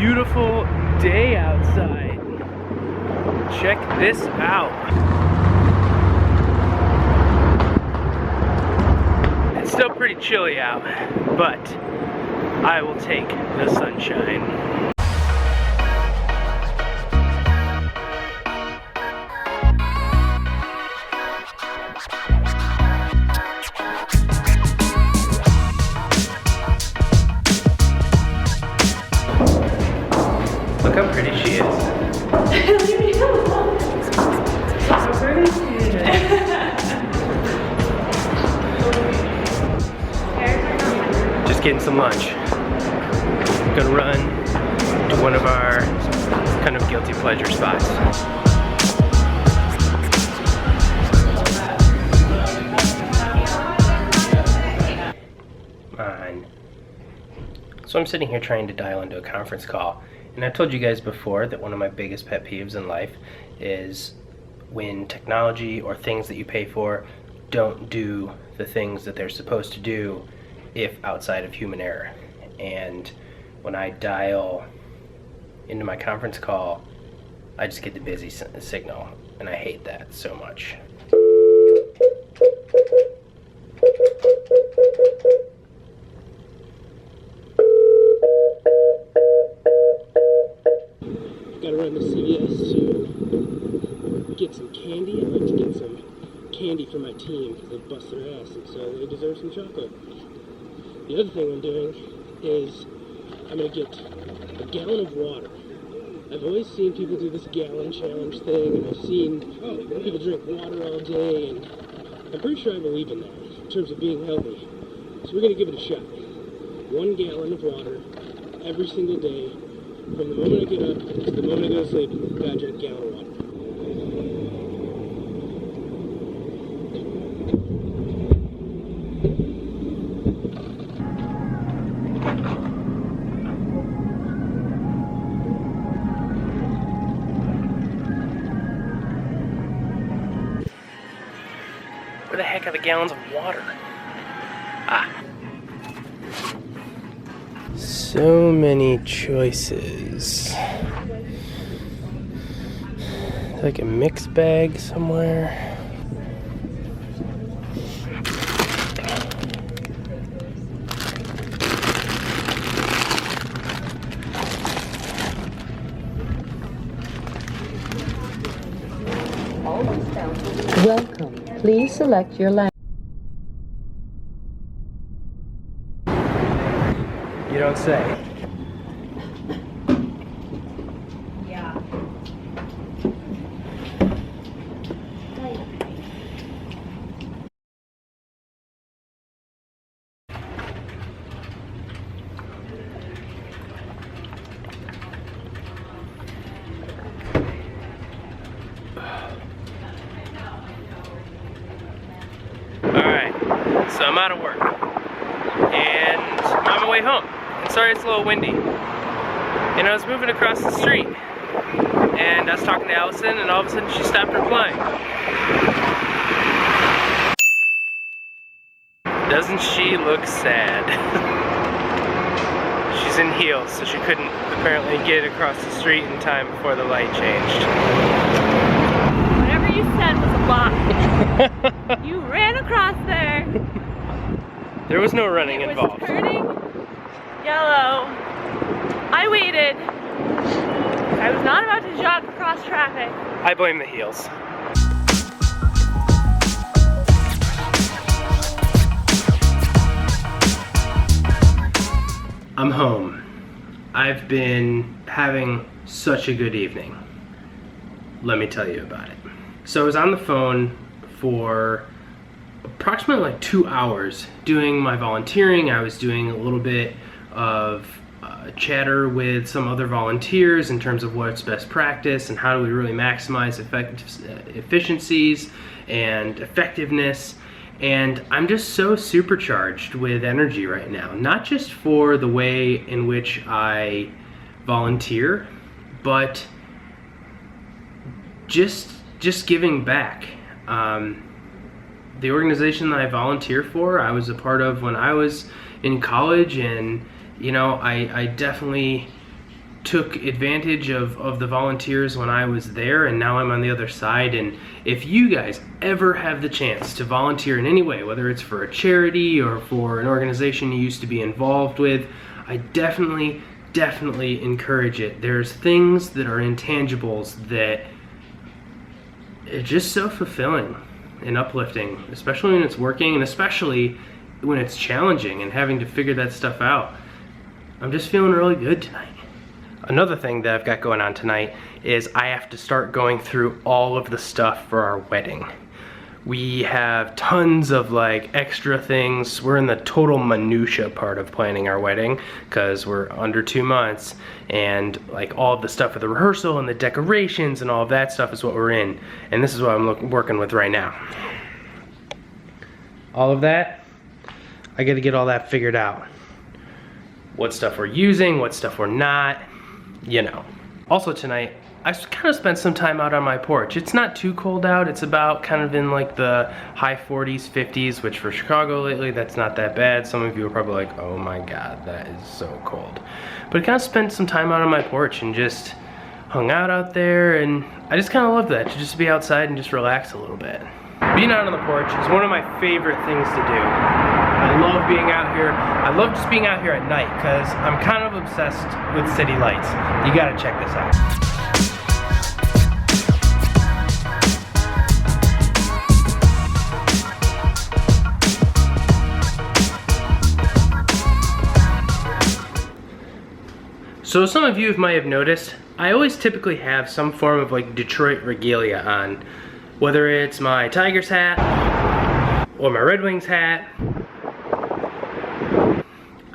beautiful day outside. Check this out. It's still pretty chilly out, but I will take the sunshine. Look how pretty she is. Leave me alone. So pretty she is. Just getting some lunch. Gonna run to one of our kind of guilty pleasure spots. So I'm sitting here trying to dial into a conference call, and I've told you guys before that one of my biggest pet peeves in life is when technology or things that you pay for don't do the things that they're supposed to do if outside of human error. And when I dial into my conference call, I just get the busy signal, and I hate that so much. Gotta run to CVS to get some candy. I'd like to get some candy for my team because they bust their ass, and so they deserve some chocolate. The other thing I'm doing is I'm gonna get a gallon of water. I've always seen people do this gallon challenge thing, and I've seen people drink water all day, and I'm pretty sure I believe in that in terms of being healthy. So we're gonna give it a shot. 1 gallon of water every single day. From the moment I get up to the moment I go to sleep, I gotta drink a gallon of water. Where the heck are the gallons of water? Ah. So many choices. Like a mixed bag somewhere. Welcome. Please select your language. You don't say. Yeah. Alright, so I'm out of work. And I'm on my way home. And sorry it's a little windy. And I was moving across the street. And I was talking to Allison, and all of a sudden she stopped replying. Doesn't she look sad? She's in heels, so she couldn't apparently get across the street in time before the light changed. Whatever you said was a lie. You ran across there. There was no running It was involved. turning yellow. I waited. I was not about to jog across traffic. I blame the heels. I'm home. I've been having such a good evening. Let me tell you about it. So I was on the phone for approximately like 2 hours doing my volunteering. I was doing a little bit of chatter with some other volunteers in terms of what's best practice and how do we really maximize efficiencies and effectiveness. And I'm just so supercharged with energy right now, not just for the way in which I volunteer, but just giving back. The organization that I volunteer for, I was a part of when I was in college, and you know, I definitely took advantage of the volunteers when I was there, and now I'm on the other side. And if you guys ever have the chance to volunteer in any way, whether it's for a charity or for an organization you used to be involved with, I definitely encourage it. There's things that are intangibles that are just so fulfilling and uplifting, especially when it's working and especially when it's challenging and having to figure that stuff out. I'm just feeling really good tonight. Another thing that I've got going on tonight is I have to start going through all of the stuff for our wedding. We have tons of like extra things. We're in the total minutia part of planning our wedding because we're under 2 months, and like all of the stuff with the rehearsal and the decorations and all of that stuff is what we're in. And this is what I'm working with right now. All of that, I gotta get all that figured out. What stuff we're using, what stuff we're not, you know. Also tonight, I kind of spent some time out on my porch. It's not too cold out. It's about kind of in like the high 40s, 50s, which for Chicago lately, that's not that bad. Some of you are probably like, oh my God, that is so cold. But I kind of spent some time out on my porch and just hung out there, and I just kind of love that, to just be outside and just relax a little bit. Being out on the porch is one of my favorite things to do. I love being out here. I love just being out here at night because I'm kind of obsessed with city lights. You gotta check this out. So some of you might have noticed, I always typically have some form of like Detroit regalia on. Whether it's my Tigers hat or my Red Wings hat,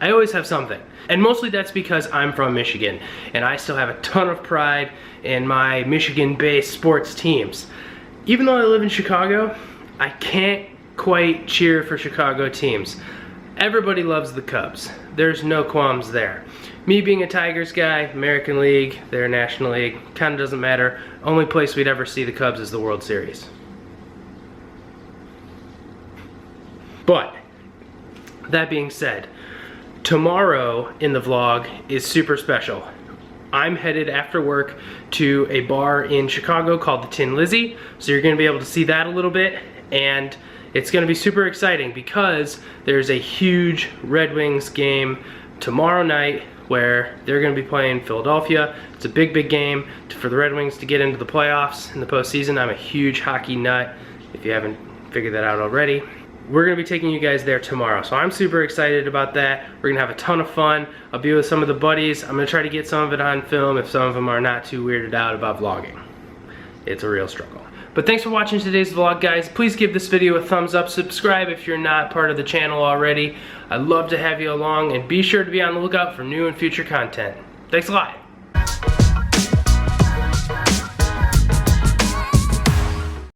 I always have something. And mostly that's because I'm from Michigan and I still have a ton of pride in my Michigan-based sports teams. Even though I live in Chicago, I can't quite cheer for Chicago teams. Everybody loves the Cubs. There's no qualms there. Me being a Tigers guy, American League, their National League, kind of doesn't matter. Only place we'd ever see the Cubs is the World Series. But, that being said, tomorrow in the vlog is super special. I'm headed after work to a bar in Chicago called the Tin Lizzy, so you're going to be able to see that a little bit, and it's going to be super exciting because there's a huge Red Wings game tomorrow night where they're going to be playing Philadelphia. It's a big game for the Red Wings to get into the playoffs in the postseason. I'm a huge hockey nut, if you haven't figured that out already. We're going to be taking you guys there tomorrow, so I'm super excited about that. We're going to have a ton of fun. I'll be with some of the buddies. I'm going to try to get some of it on film if some of them are not too weirded out about vlogging. It's a real struggle. But thanks for watching today's vlog, guys. Please give this video a thumbs up. Subscribe if you're not part of the channel already. I'd love to have you along, and be sure to be on the lookout for new and future content. Thanks a lot.